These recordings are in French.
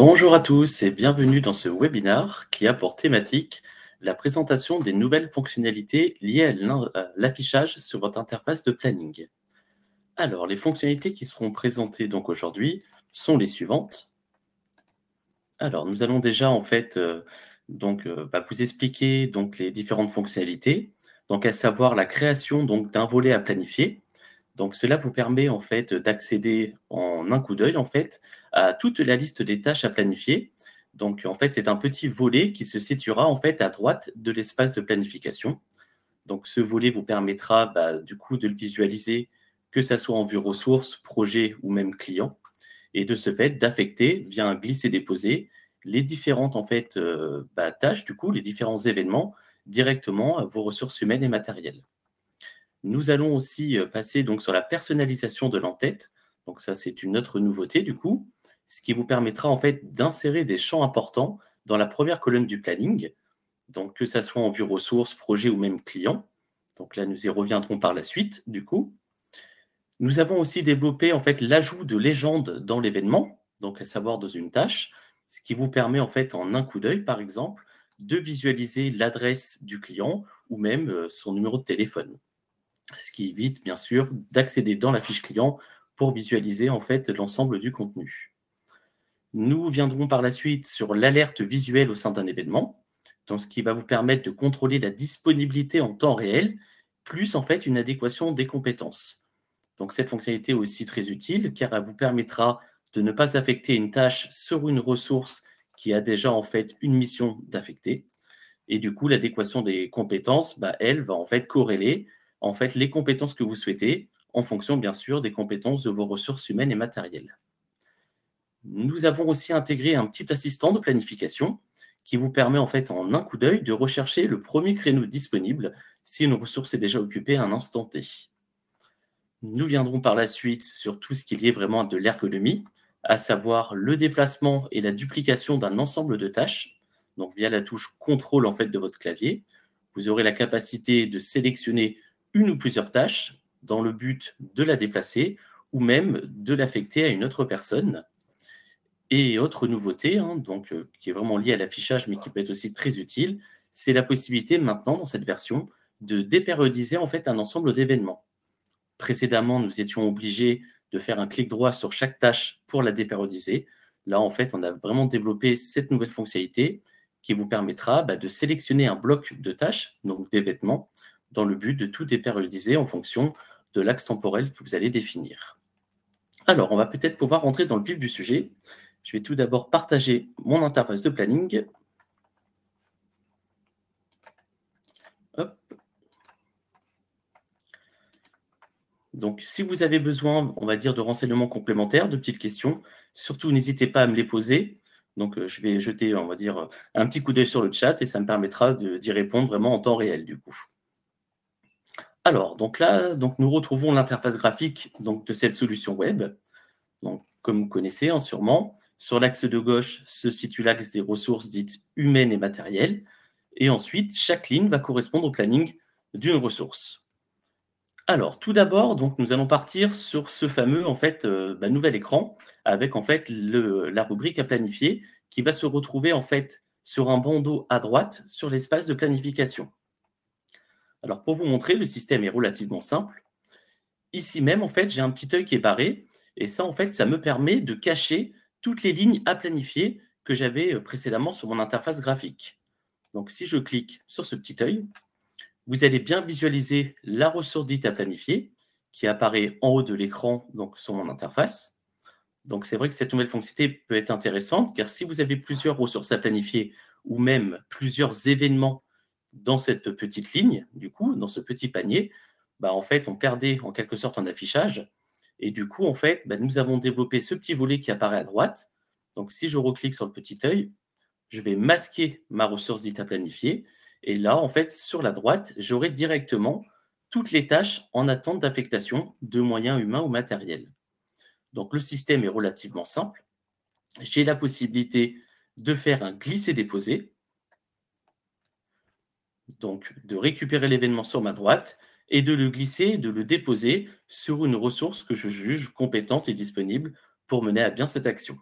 Bonjour à tous et bienvenue dans ce webinaire qui a pour thématique la présentation des nouvelles fonctionnalités liées à l'affichage sur votre interface de planning. Alors, les fonctionnalités qui seront présentées donc aujourd'hui sont les suivantes. Alors, nous allons déjà en fait vous expliquer donc les différentes fonctionnalités, donc à savoir la création donc d'un volet à planifier. Donc cela vous permet en fait d'accéder en un coup d'œil en fait à toute la liste des tâches à planifier. Donc en fait, c'est un petit volet qui se situera en fait à droite de l'espace de planification. Donc ce volet vous permettra du coup de le visualiser, que ça soit en vue ressources, projet ou même client, et de ce fait d'affecter via un glisser-déposer les différentes en fait tâches, du coup les différents événements directement à vos ressources humaines et matérielles. Nous allons aussi passer donc sur la personnalisation de l'entête. Donc ça, c'est une autre nouveauté du coup, ce qui vous permettra en fait d'insérer des champs importants dans la première colonne du planning, donc que ça soit en vue ressources, projet ou même client. Donc là, nous y reviendrons par la suite du coup. Nous avons aussi développé en fait l'ajout de légendes dans l'événement, donc à savoir dans une tâche, ce qui vous permet en fait en un coup d'œil, par exemple, de visualiser l'adresse du client ou même son numéro de téléphone. Ce qui évite, bien sûr, d'accéder dans la fiche client pour visualiser en fait l'ensemble du contenu. Nous viendrons par la suite sur l'alerte visuelle au sein d'un événement, donc ce qui va vous permettre de contrôler la disponibilité en temps réel, plus en fait une adéquation des compétences. Donc cette fonctionnalité est aussi très utile car elle vous permettra de ne pas affecter une tâche sur une ressource qui a déjà en fait une mission d'affecter. Et du coup, l'adéquation des compétences, elle va en fait corréler en fait les compétences que vous souhaitez en fonction bien sûr des compétences de vos ressources humaines et matérielles. Nous avons aussi intégré un petit assistant de planification qui vous permet en fait en un coup d'œil de rechercher le premier créneau disponible si une ressource est déjà occupée à un instant T. Nous viendrons par la suite sur tout ce qui est lié vraiment à de l'ergonomie, à savoir le déplacement et la duplication d'un ensemble de tâches. Donc via la touche contrôle en fait de votre clavier, vous aurez la capacité de sélectionner une ou plusieurs tâches dans le but de la déplacer ou même de l'affecter à une autre personne. Et autre nouveauté, qui est vraiment liée à l'affichage, mais qui peut être aussi très utile, c'est la possibilité maintenant, dans cette version, de dépériodiser en fait un ensemble d'événements. Précédemment, nous étions obligés de faire un clic droit sur chaque tâche pour la dépériodiser. Là, en fait, on a vraiment développé cette nouvelle fonctionnalité qui vous permettra de sélectionner un bloc de tâches, donc d'événements, dans le but de tout dépériodiser en fonction de l'axe temporel que vous allez définir. Alors, on va peut-être pouvoir rentrer dans le vif du sujet. Je vais tout d'abord partager mon interface de planning. Hop. Donc, si vous avez besoin, on va dire, de renseignements complémentaires, de petites questions, surtout n'hésitez pas à me les poser. Donc, je vais jeter, on va dire, un petit coup d'œil sur le chat et ça me permettra d'y répondre vraiment en temps réel, du coup. Alors, donc là, nous retrouvons l'interface graphique donc, de cette solution web. Donc, comme vous connaissez sûrement, sur l'axe de gauche se situe l'axe des ressources dites humaines et matérielles. Et ensuite, chaque ligne va correspondre au planning d'une ressource. Alors, tout d'abord, donc, nous allons partir sur ce fameux nouvel écran avec en fait la rubrique à planifier qui va se retrouver en fait sur un bandeau à droite sur l'espace de planification. Alors, pour vous montrer, le système est relativement simple. Ici même, en fait, j'ai un petit œil qui est barré et ça, en fait, ça me permet de cacher toutes les lignes à planifier que j'avais précédemment sur mon interface graphique. Donc, si je clique sur ce petit œil, vous allez bien visualiser la ressource dite à planifier qui apparaît en haut de l'écran donc sur mon interface. Donc, c'est vrai que cette nouvelle fonctionnalité peut être intéressante car si vous avez plusieurs ressources à planifier ou même plusieurs événements dans cette petite ligne, du coup, dans ce petit panier, en fait, on perdait en quelque sorte un affichage. Et du coup, en fait, nous avons développé ce petit volet qui apparaît à droite. Donc, si je reclique sur le petit œil, je vais masquer ma ressource dite à planifier. Et là, en fait, sur la droite, j'aurai directement toutes les tâches en attente d'affectation de moyens humains ou matériels. Donc, le système est relativement simple. J'ai la possibilité de faire un glisser-déposer, donc de récupérer l'événement sur ma droite et de le glisser, de le déposer sur une ressource que je juge compétente et disponible pour mener à bien cette action.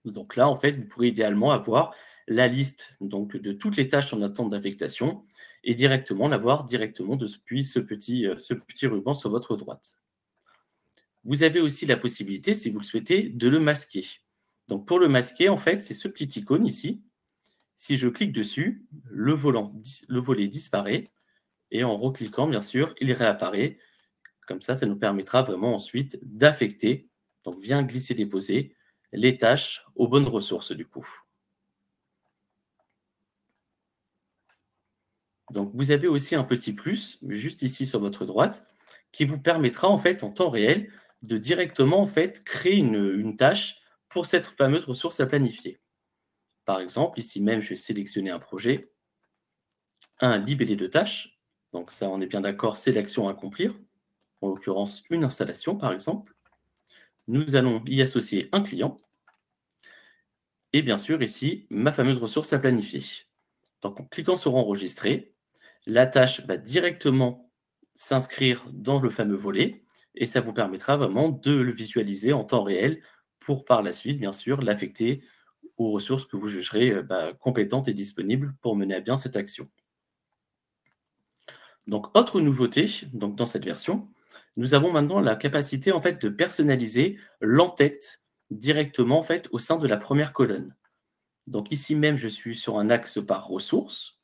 Donc là, en fait, vous pourrez idéalement avoir la liste donc, de toutes les tâches en attente d'affectation et directement l'avoir directement depuis ce petit ruban sur votre droite. Vous avez aussi la possibilité, si vous le souhaitez, de le masquer. Donc pour le masquer, en fait, c'est ce petit icône ici. Si je clique dessus, le volet disparaît et en recliquant, bien sûr, il réapparaît. Comme ça nous permettra vraiment ensuite d'affecter, donc bien glisser-déposer, les tâches aux bonnes ressources du coup. Donc vous avez aussi un petit plus, juste ici sur votre droite, qui vous permettra en fait en temps réel de directement en fait créer une tâche pour cette fameuse ressource à planifier. Par exemple, ici même, je vais sélectionner un projet, un libellé de tâches. Donc ça, on est bien d'accord, c'est l'action à accomplir. En l'occurrence, une installation, par exemple. Nous allons y associer un client. Et bien sûr, ici, ma fameuse ressource à planifier. Donc, en cliquant sur Enregistrer, la tâche va directement s'inscrire dans le fameux volet et ça vous permettra vraiment de le visualiser en temps réel pour par la suite, bien sûr, l'affecter aux ressources que vous jugerez compétentes et disponibles pour mener à bien cette action. Donc, autre nouveauté donc, dans cette version, nous avons maintenant la capacité en fait, de personnaliser l'entête directement en fait, au sein de la première colonne. Donc ici même, je suis sur un axe par ressources.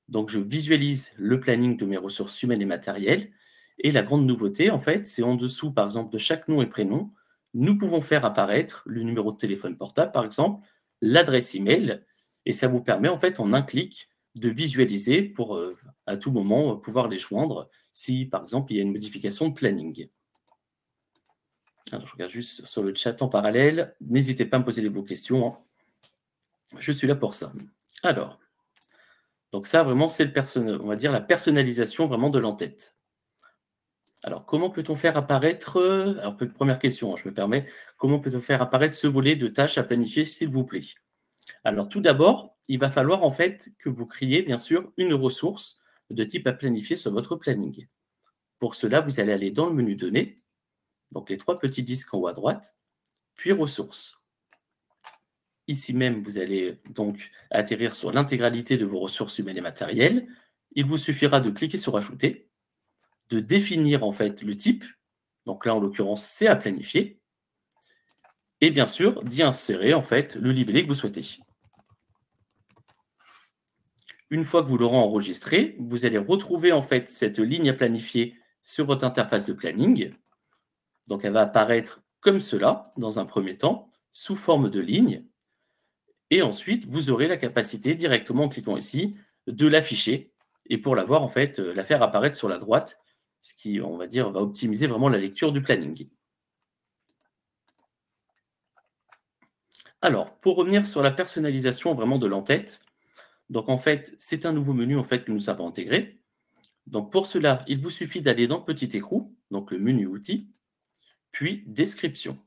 Donc je visualise le planning de mes ressources humaines et matérielles. Et la grande nouveauté, en fait, c'est en dessous, par exemple, de chaque nom et prénom, nous pouvons faire apparaître le numéro de téléphone portable, par exemple, l'adresse email, et ça vous permet, en fait, en un clic, de visualiser pour, à tout moment, pouvoir les joindre si, par exemple, il y a une modification de planning. Alors, je regarde juste sur le chat en parallèle. N'hésitez pas à me poser vos questions, hein. Je suis là pour ça. Alors, donc ça, vraiment, c'est on va dire la personnalisation vraiment de l'entête. Alors, comment peut-on faire apparaître, alors première question, hein, je me permets, comment peut-on faire apparaître ce volet de tâches à planifier, s'il vous plaît? Alors, tout d'abord, il va falloir en fait que vous créiez, bien sûr, une ressource de type à planifier sur votre planning. Pour cela, vous allez aller dans le menu Données, donc les trois petits disques en haut à droite, puis Ressources. Ici même, vous allez donc atterrir sur l'intégralité de vos ressources humaines et matérielles. Il vous suffira de cliquer sur Ajouter, de définir en fait le type, donc là en l'occurrence c'est à planifier, et bien sûr d'y insérer en fait le libellé que vous souhaitez. Une fois que vous l'aurez enregistré, vous allez retrouver en fait cette ligne à planifier sur votre interface de planning. Donc elle va apparaître comme cela dans un premier temps, sous forme de ligne. Et ensuite, vous aurez la capacité, directement en cliquant ici, de l'afficher. Et pour l'avoir, en fait, la faire apparaître sur la droite, ce qui, on va dire, va optimiser vraiment la lecture du planning. Alors, pour revenir sur la personnalisation vraiment de l'entête, donc en fait, c'est un nouveau menu en fait, que nous avons intégré. Donc pour cela, il vous suffit d'aller dans Petit écrou, donc le menu Outils, puis Description.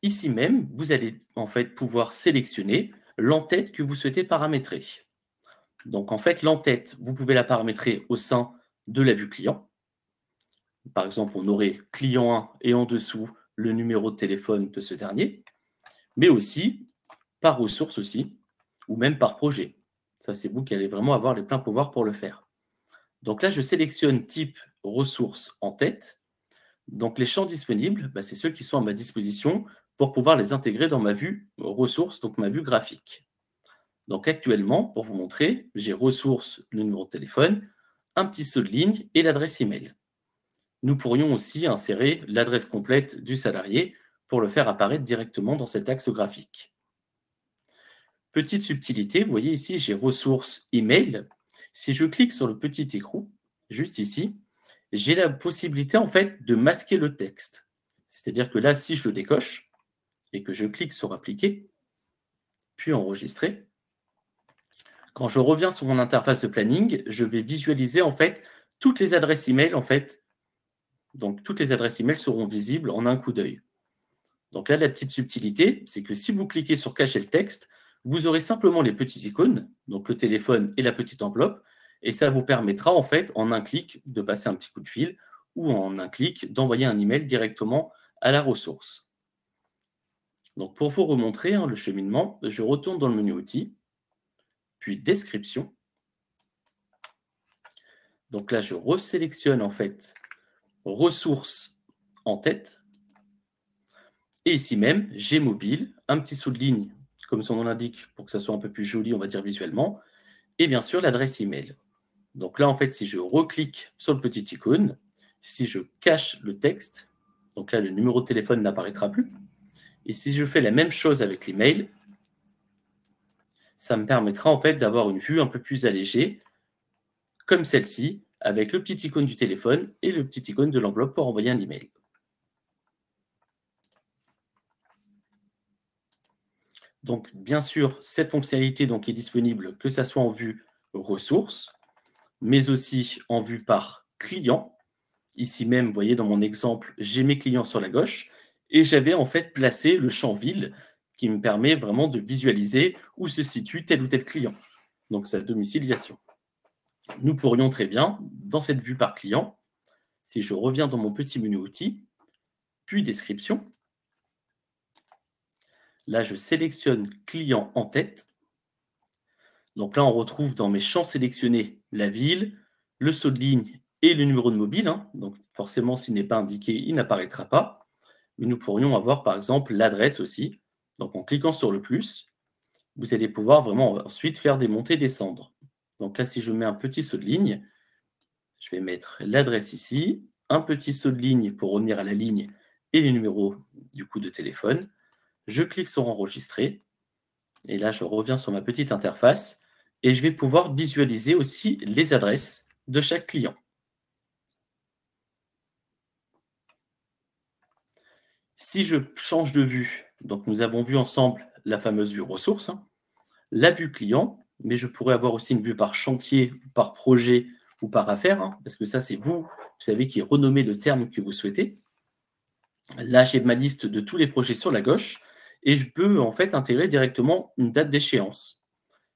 Ici même, vous allez en fait pouvoir sélectionner l'entête que vous souhaitez paramétrer. Donc en fait, l'entête, vous pouvez la paramétrer au sein de la vue client. Par exemple, on aurait client 1 et en dessous le numéro de téléphone de ce dernier, mais aussi par ressource aussi, ou même par projet. Ça, c'est vous qui allez vraiment avoir les pleins pouvoirs pour le faire. Donc là, je sélectionne type ressources en tête. Donc les champs disponibles, c'est ceux qui sont à ma disposition pour pouvoir les intégrer dans ma vue ressources, donc ma vue graphique. Donc actuellement, pour vous montrer, j'ai ressources, le numéro de téléphone, un petit saut de ligne et l'adresse email. Nous pourrions aussi insérer l'adresse complète du salarié pour le faire apparaître directement dans cet axe graphique. Petite subtilité, vous voyez ici, j'ai ressources email. Si je clique sur le petit écrou, juste ici, j'ai la possibilité en fait de masquer le texte. C'est-à-dire que là, si je le décoche et que je clique sur Appliquer, puis Enregistrer, quand je reviens sur mon interface de planning, je vais visualiser en fait toutes les adresses email en fait. Donc toutes les adresses email seront visibles en un coup d'œil. Donc là, la petite subtilité, c'est que si vous cliquez sur Cacher le texte, vous aurez simplement les petits icônes, donc le téléphone et la petite enveloppe, et ça vous permettra en fait, en un clic, de passer un petit coup de fil ou en un clic, d'envoyer un email directement à la ressource. Donc, pour vous remontrer hein, le cheminement, je retourne dans le menu Outils, puis Description. Donc là, je resélectionne en fait Ressources en tête. Et ici même, j'ai Mobile, un petit saut de ligne, comme son nom l'indique, pour que ça soit un peu plus joli, on va dire visuellement, et bien sûr l'adresse email. Donc là, en fait, si je reclique sur le petit icône, si je cache le texte, donc là, le numéro de téléphone n'apparaîtra plus. Et si je fais la même chose avec l'email, ça me permettra en fait d'avoir une vue un peu plus allégée, comme celle-ci, avec le petit icône du téléphone et le petit icône de l'enveloppe pour envoyer un email. Donc, bien sûr, cette fonctionnalité donc, est disponible que ce soit en vue ressources, mais aussi en vue par client. Ici même, vous voyez, dans mon exemple, j'ai mes clients sur la gauche et j'avais en fait placé le champ ville qui me permet vraiment de visualiser où se situe tel ou tel client. Donc, sa domiciliation. Nous pourrions très bien, dans cette vue par client, si je reviens dans mon petit menu outils, puis description, là, je sélectionne client en tête. Donc là, on retrouve dans mes champs sélectionnés la ville, le saut de ligne et le numéro de mobile. Hein. Donc forcément, s'il n'est pas indiqué, il n'apparaîtra pas. Mais nous pourrions avoir par exemple l'adresse aussi. Donc en cliquant sur le plus, vous allez pouvoir vraiment ensuite faire des montées-descendre. Donc là, si je mets un petit saut de ligne, je vais mettre l'adresse ici, un petit saut de ligne pour revenir à la ligne et les numéros du coup de téléphone. Je clique sur enregistrer. Et là, je reviens sur ma petite interface et je vais pouvoir visualiser aussi les adresses de chaque client. Si je change de vue, donc nous avons vu ensemble la fameuse vue ressources, hein, la vue client, mais je pourrais avoir aussi une vue par chantier, par projet ou par affaire, hein, parce que ça, c'est vous savez, qui renommez le terme que vous souhaitez. Là, j'ai ma liste de tous les projets sur la gauche et je peux en fait intégrer directement une date d'échéance.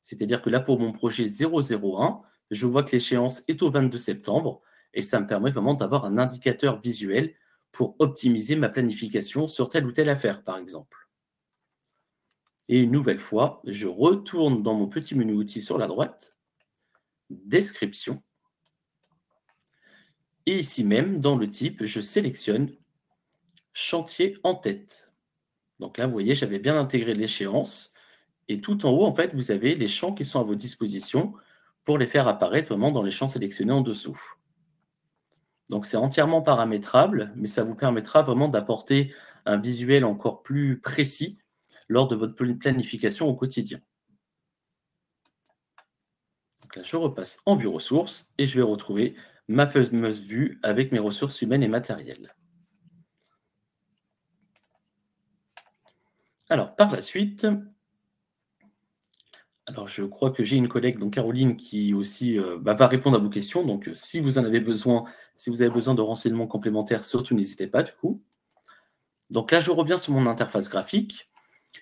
C'est-à-dire que là, pour mon projet 001, je vois que l'échéance est au 22 septembre et ça me permet vraiment d'avoir un indicateur visuel pour optimiser ma planification sur telle ou telle affaire, par exemple. Et une nouvelle fois, je retourne dans mon petit menu outils sur la droite, description, et ici même, dans le type, je sélectionne chantier en tête. Donc là, vous voyez, j'avais bien intégré l'échéance. Et tout en haut, en fait, vous avez les champs qui sont à vos dispositions pour les faire apparaître vraiment dans les champs sélectionnés en dessous. Donc c'est entièrement paramétrable, mais ça vous permettra vraiment d'apporter un visuel encore plus précis lors de votre planification au quotidien. Donc là, je repasse en vue ressources et je vais retrouver ma fameuse vue avec mes ressources humaines et matérielles. Alors, par la suite, alors je crois que j'ai une collègue, donc Caroline, qui aussi va répondre à vos questions. Donc, si vous en avez besoin, si vous avez besoin de renseignements complémentaires, surtout n'hésitez pas du coup. Donc là, je reviens sur mon interface graphique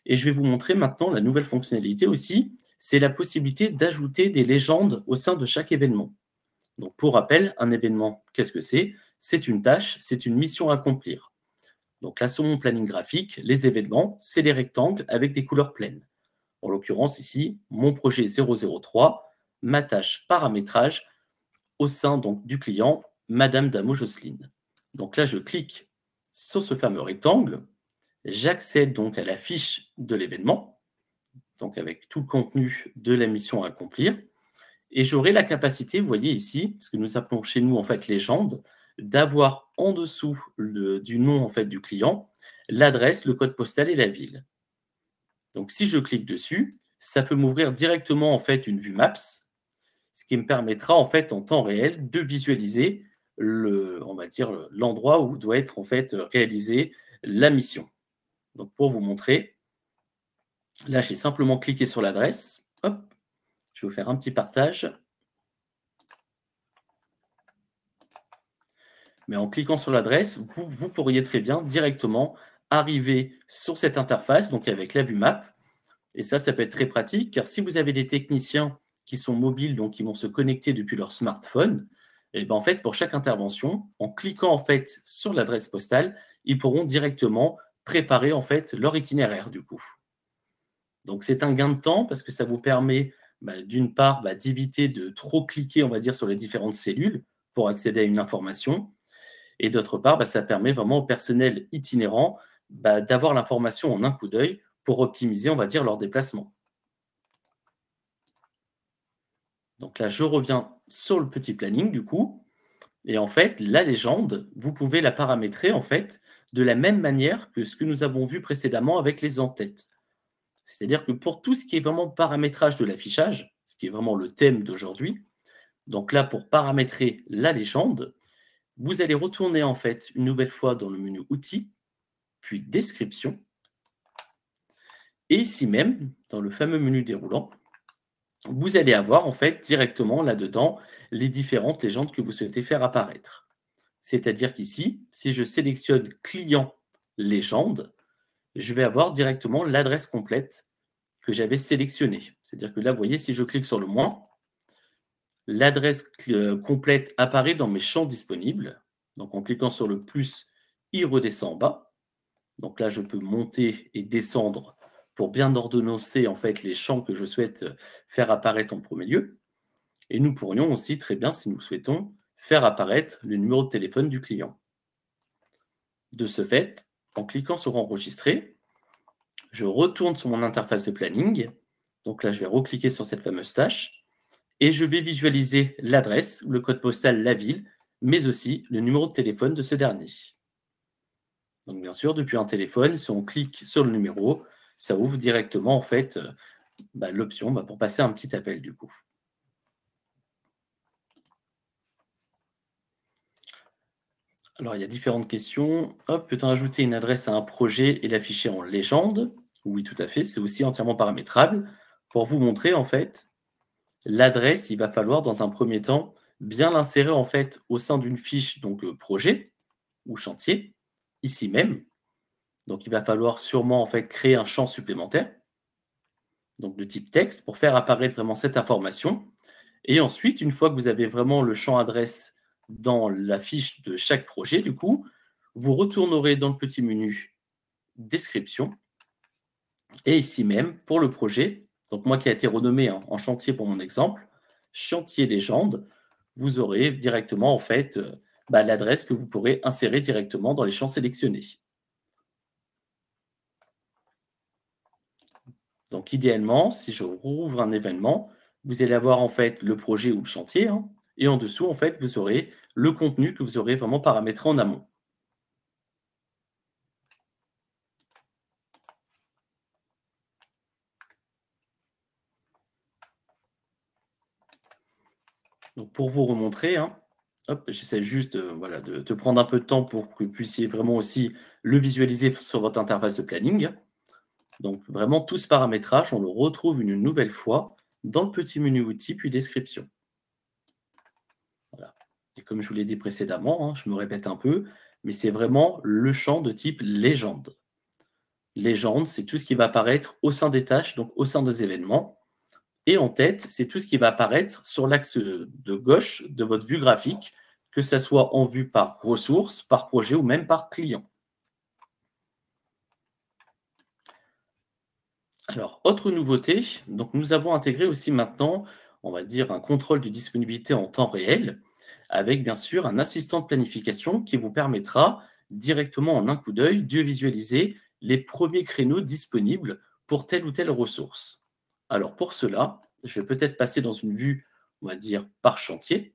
et je vais vous montrer maintenant la nouvelle fonctionnalité aussi. C'est la possibilité d'ajouter des légendes au sein de chaque événement. Donc, pour rappel, un événement, qu'est-ce que c'est? C'est une tâche, c'est une mission à accomplir. Donc là, sur mon planning graphique, les événements, c'est les rectangles avec des couleurs pleines. En l'occurrence, ici, mon projet 003, ma tâche paramétrage au sein donc, du client, Madame Damo Jocelyne. Donc là, je clique sur ce fameux rectangle, j'accède donc à la fiche de l'événement, donc avec tout le contenu de la mission à accomplir, et j'aurai la capacité, vous voyez ici, ce que nous appelons chez nous en fait légende, d'avoir en dessous du nom en fait du client, l'adresse, le code postal et la ville. Donc si je clique dessus, ça peut m'ouvrir directement en fait une vue Maps, ce qui me permettra en fait en temps réel de visualiser on va dire l'endroit où doit être en fait réalisée la mission. Donc pour vous montrer, là j'ai simplement cliqué sur l'adresse. Hop, je vais vous faire un petit partage. Mais en cliquant sur l'adresse, vous pourriez très bien directement arriver sur cette interface, donc avec la vue map. Et ça peut être très pratique, car si vous avez des techniciens qui sont mobiles, donc qui vont se connecter depuis leur smartphone, et ben en fait, pour chaque intervention, en cliquant en fait sur l'adresse postale, ils pourront directement préparer en fait leur itinéraire du coup. Donc c'est un gain de temps parce que ça vous permet d'une part d'éviter de trop cliquer, on va dire, sur les différentes cellules pour accéder à une information. Et d'autre part, ça permet vraiment au personnel itinérant d'avoir l'information en un coup d'œil pour optimiser, on va dire, leur déplacement. Donc là, je reviens sur le petit planning du coup. Et en fait, la légende, vous pouvez la paramétrer en fait de la même manière que ce que nous avons vu précédemment avec les en-têtes. C'est-à-dire que pour tout ce qui est vraiment paramétrage de l'affichage, ce qui est vraiment le thème d'aujourd'hui, donc là, pour paramétrer la légende, vous allez retourner en fait une nouvelle fois dans le menu Outils, puis Description. Et ici même, dans le fameux menu déroulant, vous allez avoir en fait directement là-dedans les différentes légendes que vous souhaitez faire apparaître. C'est-à-dire qu'ici, si je sélectionne Client Légende, je vais avoir directement l'adresse complète que j'avais sélectionnée. C'est-à-dire que là, vous voyez, si je clique sur le moins, l'adresse complète apparaît dans mes champs disponibles. Donc en cliquant sur le plus, il redescend en bas. Donc là, je peux monter et descendre pour bien ordonnancer en fait les champs que je souhaite faire apparaître en premier lieu. Et nous pourrions aussi très bien, si nous souhaitons, faire apparaître le numéro de téléphone du client. De ce fait, en cliquant sur Enregistrer, je retourne sur mon interface de planning. Donc là, je vais recliquer sur cette fameuse tâche et je vais visualiser l'adresse, le code postal, la ville, mais aussi le numéro de téléphone de ce dernier. Donc bien sûr, depuis un téléphone, si on clique sur le numéro, ça ouvre directement en fait l'option pour passer un petit appel du coup. Alors il y a différentes questions. Hop, peut-on ajouter une adresse à un projet et l'afficher en légende? Oui, tout à fait, c'est aussi entièrement paramétrable. Pour vous montrer en fait, l'adresse, il va falloir dans un premier temps bien l'insérer en fait au sein d'une fiche donc projet ou chantier, ici même. Donc il va falloir sûrement en fait créer un champ supplémentaire, donc de type texte, pour faire apparaître vraiment cette information. Et ensuite, une fois que vous avez vraiment le champ adresse dans la fiche de chaque projet, du coup, vous retournerez dans le petit menu description. Et ici même, pour le projet, donc moi qui a été renommé en chantier pour mon exemple, chantier légende, vous aurez directement en fait l'adresse que vous pourrez insérer directement dans les champs sélectionnés. Donc idéalement, si je rouvre un événement, vous allez avoir en fait le projet ou le chantier, et en dessous, en fait, vous aurez le contenu que vous aurez vraiment paramétré en amont. Donc pour vous remontrer, hop, j'essaie juste de prendre un peu de temps pour que vous puissiez vraiment aussi le visualiser sur votre interface de planning. Donc vraiment, tout ce paramétrage, on le retrouve une nouvelle fois dans le petit menu outils, puis description. Voilà. Et comme je vous l'ai dit précédemment, je me répète un peu, mais c'est vraiment le champ de type légende. Légende, c'est tout ce qui va apparaître au sein des tâches, donc au sein des événements. Et en tête, c'est tout ce qui va apparaître sur l'axe de gauche de votre vue graphique, que ce soit en vue par ressource, par projet ou même par client. Alors, autre nouveauté, donc nous avons intégré aussi maintenant, on va dire, un contrôle de disponibilité en temps réel, avec bien sûr un assistant de planification qui vous permettra directement en un coup d'œil de visualiser les premiers créneaux disponibles pour telle ou telle ressource. Alors pour cela, je vais peut-être passer dans une vue, on va dire, par chantier.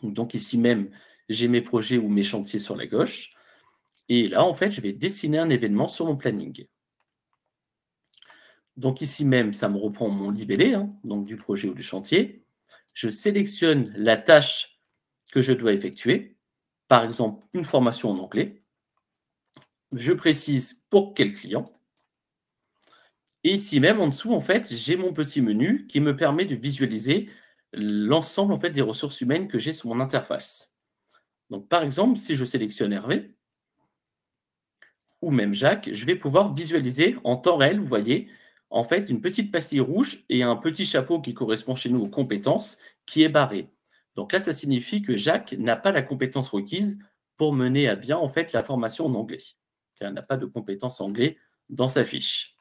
Donc ici même, j'ai mes projets ou mes chantiers sur la gauche. Et là, en fait, je vais dessiner un événement sur mon planning. Donc ici même, ça me reprend mon libellé, donc du projet ou du chantier. Je sélectionne la tâche que je dois effectuer, par exemple une formation en anglais. Je précise pour quel client. Et ici même, en dessous, en fait, j'ai mon petit menu qui me permet de visualiser l'ensemble en fait, des ressources humaines que j'ai sur mon interface. Donc par exemple, si je sélectionne Hervé, ou même Jacques, je vais pouvoir visualiser en temps réel, vous voyez, en fait, une petite pastille rouge et un petit chapeau qui correspond chez nous aux compétences qui est barré. Donc là, ça signifie que Jacques n'a pas la compétence requise pour mener à bien en fait la formation en anglais. car il n'a pas de compétence anglais dans sa fiche.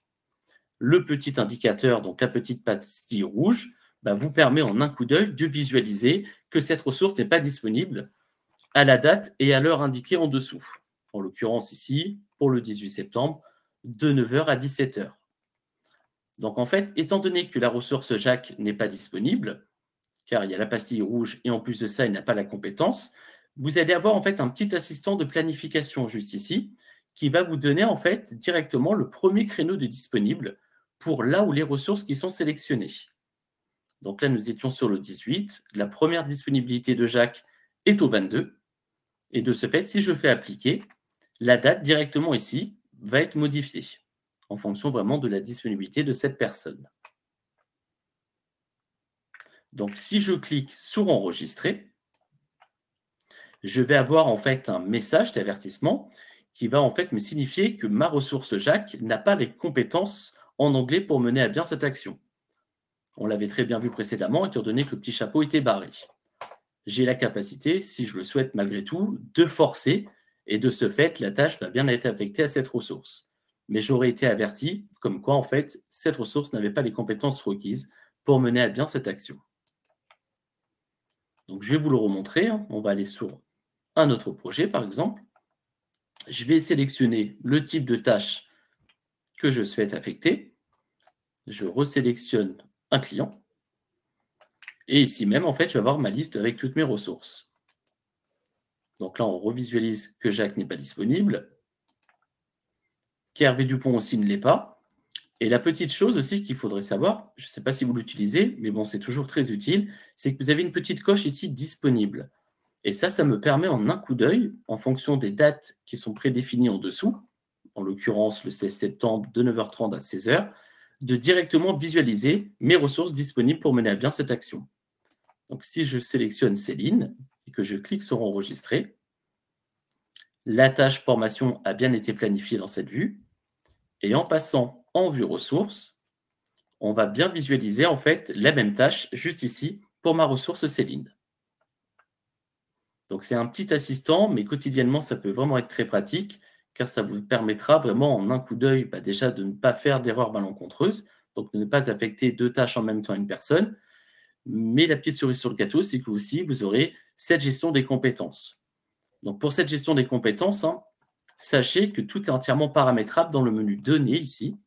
Le petit indicateur, donc la petite pastille rouge, vous permet en un coup d'œil de visualiser que cette ressource n'est pas disponible à la date et à l'heure indiquée en dessous. En l'occurrence ici, pour le 18 septembre, de 9 h à 17 h. Donc en fait, étant donné que la ressource Jacques n'est pas disponible, car il y a la pastille rouge et en plus de ça, il n'a pas la compétence, vous allez avoir en fait un petit assistant de planification juste ici, qui va vous donner en fait directement le premier créneau de disponible pour là où les ressources qui sont sélectionnées. Donc là, nous étions sur le 18. La première disponibilité de Jacques est au 22. Et de ce fait, si je fais appliquer, la date directement ici va être modifiée en fonction vraiment de la disponibilité de cette personne. Donc, si je clique sur enregistrer, je vais avoir en fait un message d'avertissement qui va en fait me signifier que ma ressource Jacques n'a pas les compétences en anglais pour mener à bien cette action. On l'avait très bien vu précédemment, étant donné que le petit chapeau était barré. J'ai la capacité, si je le souhaite malgré tout, de forcer, et de ce fait, la tâche va bien être affectée à cette ressource. Mais j'aurais été averti, comme quoi, en fait, cette ressource n'avait pas les compétences requises pour mener à bien cette action. Donc, je vais vous le remontrer. On va aller sur un autre projet, par exemple. Je vais sélectionner le type de tâche que je souhaite affecter. Je resélectionne un client. Et ici même, en fait, je vais avoir ma liste avec toutes mes ressources. Donc là, on revisualise que Jacques n'est pas disponible, qu'Hervé Dupont aussi ne l'est pas. Et la petite chose aussi qu'il faudrait savoir, je ne sais pas si vous l'utilisez, mais bon, c'est toujours très utile, c'est que vous avez une petite coche ici disponible. Et ça me permet en un coup d'œil, en fonction des dates qui sont prédéfinies en dessous, en l'occurrence le 16 septembre de 9 h 30 à 16 h, de directement visualiser mes ressources disponibles pour mener à bien cette action. Donc si je sélectionne Céline et que je clique sur enregistrer, la tâche formation a bien été planifiée dans cette vue. Et en passant en vue ressources, on va bien visualiser en fait la même tâche juste ici pour ma ressource Céline. Donc c'est un petit assistant, mais quotidiennement, ça peut vraiment être très pratique, car ça vous permettra vraiment en un coup d'œil déjà de ne pas faire d'erreurs malencontreuses, donc de ne pas affecter deux tâches en même temps à une personne. Mais la petite cerise sur le gâteau, c'est que aussi, vous aurez cette gestion des compétences. Donc pour cette gestion des compétences, sachez que tout est entièrement paramétrable dans le menu Données ici,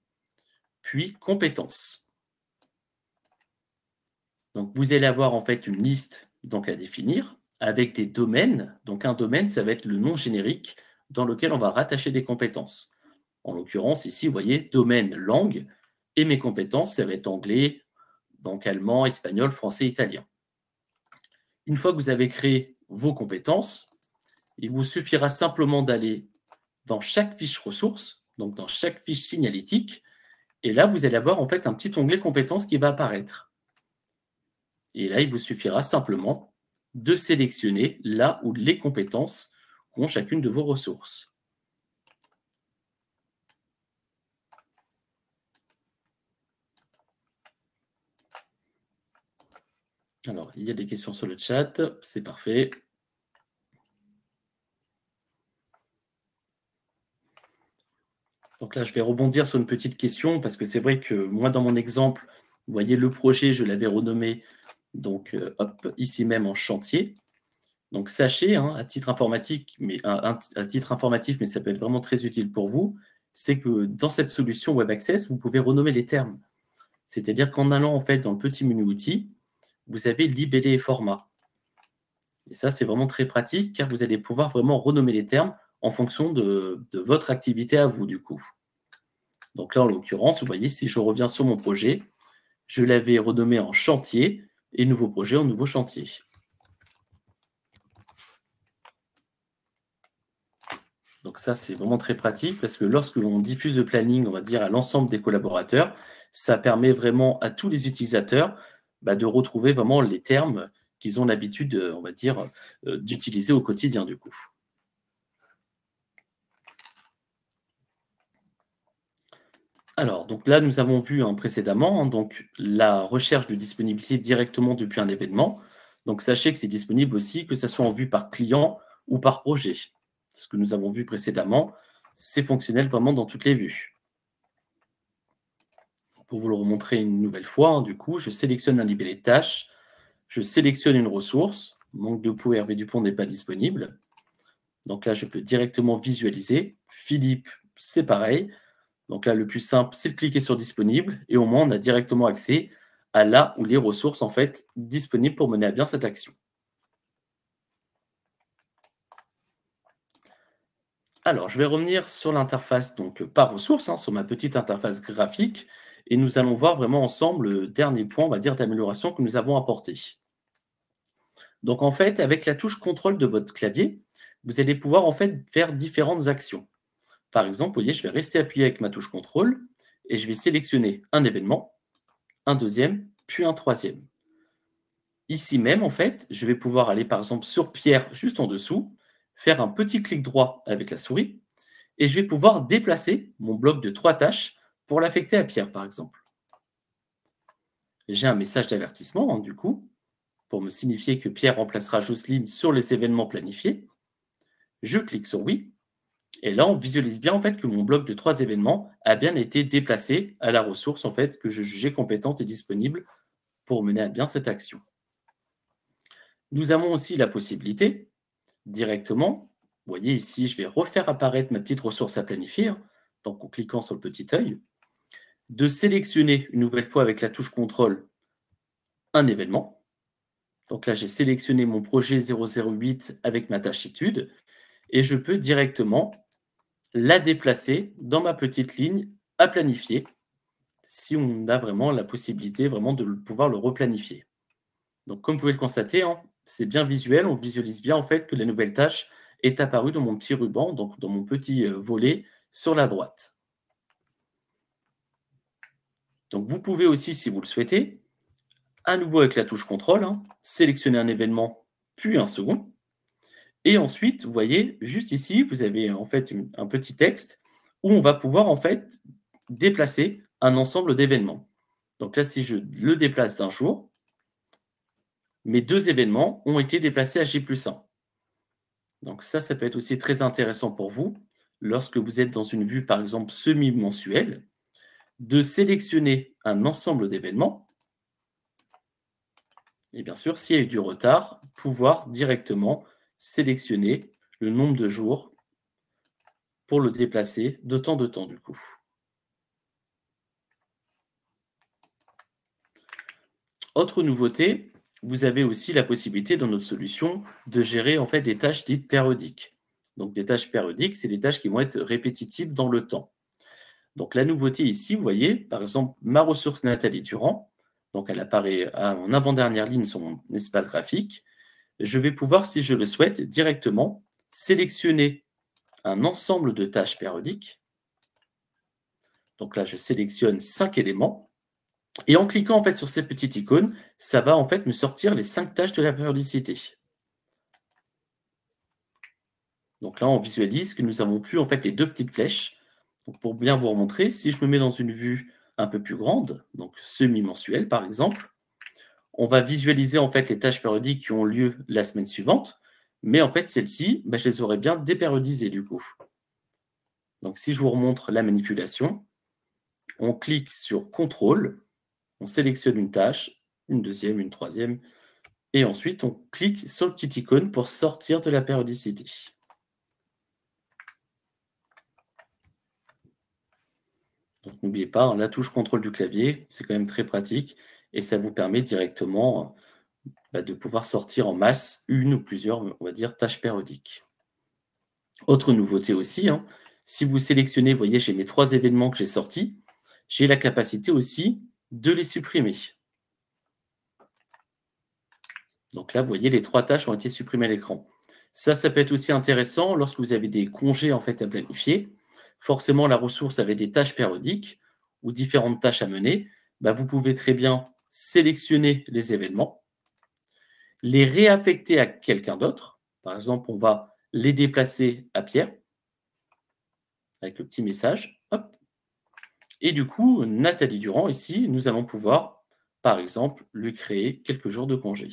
puis Compétences. Donc vous allez avoir en fait une liste donc, à définir avec des domaines. Donc un domaine, ça va être le nom générique dans lequel on va rattacher des compétences. En l'occurrence, ici, vous voyez, domaine langue, et mes compétences, ça va être anglais, donc allemand, espagnol, français, italien. Une fois que vous avez créé vos compétences, il vous suffira simplement d'aller dans chaque fiche ressources, donc dans chaque fiche signalétique, et là, vous allez avoir en fait un petit onglet compétences qui va apparaître. Et là, il vous suffira simplement de sélectionner là où les compétences ont chacune de vos ressources. Alors, il y a des questions sur le chat, c'est parfait. Donc là, je vais rebondir sur une petite question, parce que c'est vrai que moi, dans mon exemple, vous voyez, le projet, je l'avais renommé, donc hop, ici même en chantier. Donc sachez, à titre informatique, à titre informatif, mais ça peut être vraiment très utile pour vous, c'est que dans cette solution Web Access, vous pouvez renommer les termes. C'est-à-dire qu'en allant en fait dans le petit menu outils, vous avez libellé et format. Et ça, c'est vraiment très pratique, car vous allez pouvoir vraiment renommer les termes en fonction de votre activité à vous, du coup. Donc là, en l'occurrence, vous voyez, si je reviens sur mon projet, je l'avais renommé en chantier, et nouveau projet en nouveau chantier. Donc ça, c'est vraiment très pratique, parce que lorsque l'on diffuse le planning, on va dire, à l'ensemble des collaborateurs, ça permet vraiment à tous les utilisateurs de retrouver vraiment les termes qu'ils ont l'habitude, on va dire, d'utiliser au quotidien, du coup. Alors, donc là, nous avons vu précédemment donc, la recherche de disponibilité directement depuis un événement. Donc, sachez que c'est disponible aussi, que ce soit en vue par client ou par projet. Ce que nous avons vu précédemment. c'est fonctionnel vraiment dans toutes les vues. Pour vous le remontrer une nouvelle fois, hein, du coup, je sélectionne un libellé de tâche, je sélectionne une ressource, manque de peau, Hervé Dupont n'est pas disponible. Donc là, je peux directement visualiser. Philippe, c'est pareil. Donc là, le plus simple, c'est de cliquer sur disponible et au moins, on a directement accès à là où les ressources en fait disponibles pour mener à bien cette action. Alors, je vais revenir sur l'interface donc par ressource, hein, sur ma petite interface graphique, et nous allons voir vraiment ensemble le dernier point, on va dire, d'amélioration que nous avons apporté. Donc en fait, avec la touche contrôle de votre clavier, vous allez pouvoir en fait faire différentes actions. Par exemple, vous voyez, je vais rester appuyé avec ma touche contrôle et je vais sélectionner un événement, un deuxième, puis un troisième. Ici même, en fait, je vais pouvoir aller par exemple sur Pierre juste en dessous, faire un petit clic droit avec la souris et je vais pouvoir déplacer mon bloc de 3 tâches pour l'affecter à Pierre, par exemple. J'ai un message d'avertissement, hein, du coup, pour me signifier que Pierre remplacera Jocelyne sur les événements planifiés. Je clique sur oui. Et là, on visualise bien en fait que mon bloc de 3 événements a bien été déplacé à la ressource en fait que je jugeais compétente et disponible pour mener à bien cette action. Nous avons aussi la possibilité directement, vous voyez ici, je vais refaire apparaître ma petite ressource à planifier, hein, donc en cliquant sur le petit œil, de sélectionner une nouvelle fois avec la touche contrôle un événement. Donc là, j'ai sélectionné mon projet 008 avec ma tâche étude et je peux directement la déplacer dans ma petite ligne à planifier si on a vraiment la possibilité vraiment de pouvoir le replanifier. Donc comme vous pouvez le constater, hein, c'est bien visuel, on visualise bien en fait que la nouvelle tâche est apparue dans mon petit ruban, donc dans mon petit volet sur la droite. Donc vous pouvez aussi, si vous le souhaitez, à nouveau avec la touche contrôle, hein, sélectionner un événement, puis un second. Et ensuite, vous voyez, juste ici, vous avez en fait un petit texte où on va pouvoir en fait déplacer un ensemble d'événements. Donc là, si je le déplace d'un jour, mes 2 événements ont été déplacés à J+1. Donc ça peut être aussi très intéressant pour vous, lorsque vous êtes dans une vue, par exemple, semi-mensuelle, de sélectionner un ensemble d'événements et bien sûr, s'il y a eu du retard, pouvoir directement sélectionner le nombre de jours pour le déplacer de temps du coup. Autre nouveauté, vous avez aussi la possibilité dans notre solution de gérer en fait des tâches dites périodiques. Donc des tâches périodiques, c'est des tâches qui vont être répétitives dans le temps. Donc la nouveauté ici, vous voyez, par exemple, ma ressource Nathalie Durand, donc elle apparaît en avant-dernière ligne sur mon espace graphique. Je vais pouvoir, si je le souhaite, directement sélectionner un ensemble de tâches périodiques. Donc là, je sélectionne 5 éléments. Et en cliquant en fait sur ces petites icônes, ça va en fait me sortir les 5 tâches de la périodicité. Donc là, on visualise que nous avons plus en fait les 2 petites flèches. Donc pour bien vous remontrer, si je me mets dans une vue un peu plus grande, donc semi-mensuelle par exemple, on va visualiser en fait les tâches périodiques qui ont lieu la semaine suivante, mais en fait celles-ci, je les aurais bien dépériodisées du coup. Donc si je vous remontre la manipulation, on clique sur contrôle, on sélectionne une tâche, une deuxième, une troisième, et ensuite on clique sur le petit icône pour sortir de la périodicité. Donc n'oubliez pas, hein, la touche contrôle du clavier, c'est quand même très pratique et ça vous permet directement de pouvoir sortir en masse une ou plusieurs, on va dire, tâches périodiques. Autre nouveauté aussi, hein, si vous sélectionnez, vous voyez, j'ai mes 3 événements que j'ai sortis, j'ai la capacité aussi de les supprimer. Donc là, vous voyez, les 3 tâches ont été supprimées à l'écran. Ça peut être aussi intéressant lorsque vous avez des congés en fait à planifier. Forcément, la ressource avait des tâches périodiques ou différentes tâches à mener. Vous pouvez très bien sélectionner les événements, les réaffecter à quelqu'un d'autre. Par exemple, on va les déplacer à Pierre avec le petit message. Hop. Et du coup, Nathalie Durand, ici, nous allons pouvoir, par exemple, lui créer quelques jours de congé.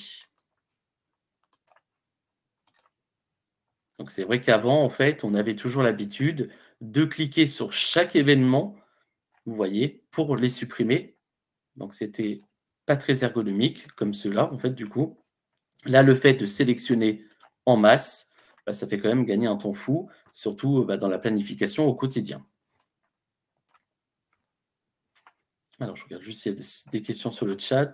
Donc c'est vrai qu'avant, en fait, on avait toujours l'habitude de cliquer sur chaque événement, vous voyez, pour les supprimer. Donc, c'était pas très ergonomique, comme cela, en fait, du coup. Là, le fait de sélectionner en masse, bah, ça fait quand même gagner un temps fou, surtout dans la planification au quotidien. Alors, je regarde juste s'il y a des questions sur le chat.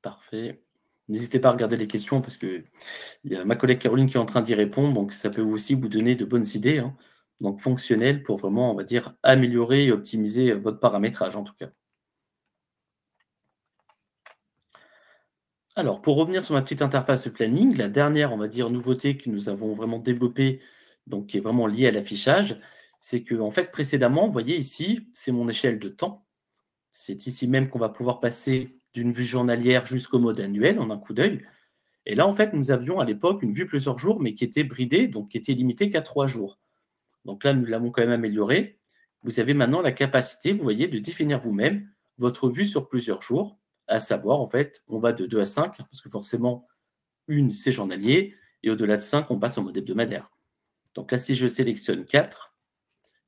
Parfait. N'hésitez pas à regarder les questions parce qu'il y a ma collègue Caroline qui est en train d'y répondre, donc ça peut aussi vous donner de bonnes idées, hein. Donc fonctionnelles pour vraiment, on va dire, améliorer et optimiser votre paramétrage en tout cas. Alors, pour revenir sur ma petite interface planning, la dernière, on va dire, nouveauté que nous avons vraiment développée, donc qui est vraiment liée à l'affichage, c'est que, en fait, précédemment, vous voyez ici, c'est mon échelle de temps. C'est ici même qu'on va pouvoir passer d'une vue journalière jusqu'au mode annuel en un coup d'œil. Et là, en fait, nous avions à l'époque une vue plusieurs jours, mais qui était bridée, donc qui était limitée qu'à 3 jours. Donc là, nous l'avons quand même amélioré. Vous avez maintenant la capacité, vous voyez, de définir vous-même votre vue sur plusieurs jours, à savoir, en fait, on va de 2 à 5, parce que forcément, une, c'est journalier, et au-delà de 5, on passe en mode hebdomadaire. Donc là, si je sélectionne 4,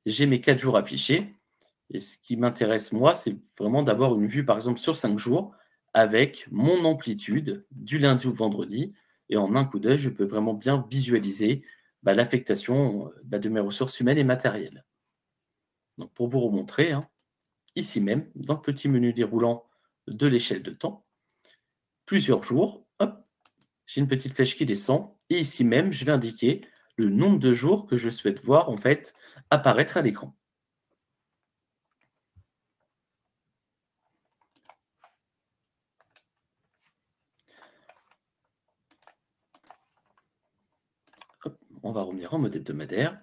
j'ai mes 4 jours affichés. Et ce qui m'intéresse, moi, c'est vraiment d'avoir une vue, par exemple, sur 5 jours, avec mon amplitude du lundi au vendredi. Et en un coup d'œil, je peux vraiment bien visualiser l'affectation de mes ressources humaines et matérielles. Donc, pour vous remontrer, hein, ici même, dans le petit menu déroulant de l'échelle de temps, plusieurs jours, hop, j'ai une petite flèche qui descend. Et ici même, je vais indiquer le nombre de jours que je souhaite voir en fait apparaître à l'écran. On va revenir en mode hebdomadaire.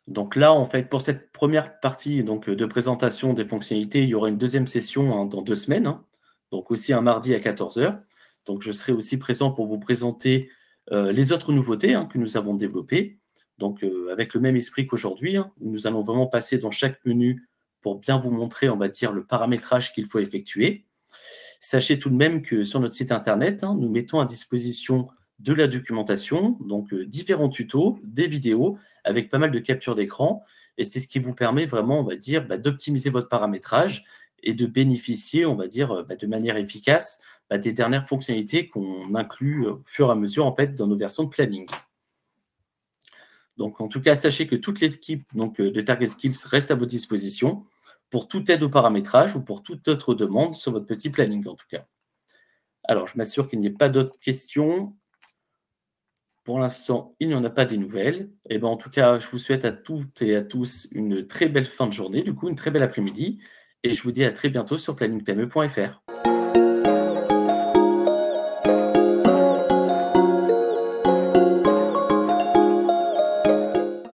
Donc là, en fait, pour cette première partie donc, de présentation des fonctionnalités, il y aura une deuxième session dans 2 semaines, hein, donc aussi un mardi à 14 h. Donc je serai aussi présent pour vous présenter les autres nouveautés que nous avons développées. Donc avec le même esprit qu'aujourd'hui, nous allons vraiment passer dans chaque menu pour bien vous montrer, on va dire, le paramétrage qu'il faut effectuer. Sachez tout de même que sur notre site internet, nous mettons à disposition de la documentation, donc différents tutos, des vidéos, avec pas mal de captures d'écran. Et c'est ce qui vous permet vraiment, on va dire, d'optimiser votre paramétrage et de bénéficier, on va dire, de manière efficace des dernières fonctionnalités qu'on inclut au fur et à mesure, en fait, dans nos versions de planning. Donc, en tout cas, sachez que toute l'équipe de Target Skills reste à votre disposition pour toute aide au paramétrage ou pour toute autre demande sur votre petit planning, en tout cas. Alors, je m'assure qu'il n'y ait pas d'autres questions. Pour l'instant, il n'y en a pas des nouvelles. Et ben, en tout cas, je vous souhaite à toutes et à tous une très belle fin de journée, du coup, une très belle après-midi. Et je vous dis à très bientôt sur planningpme.fr.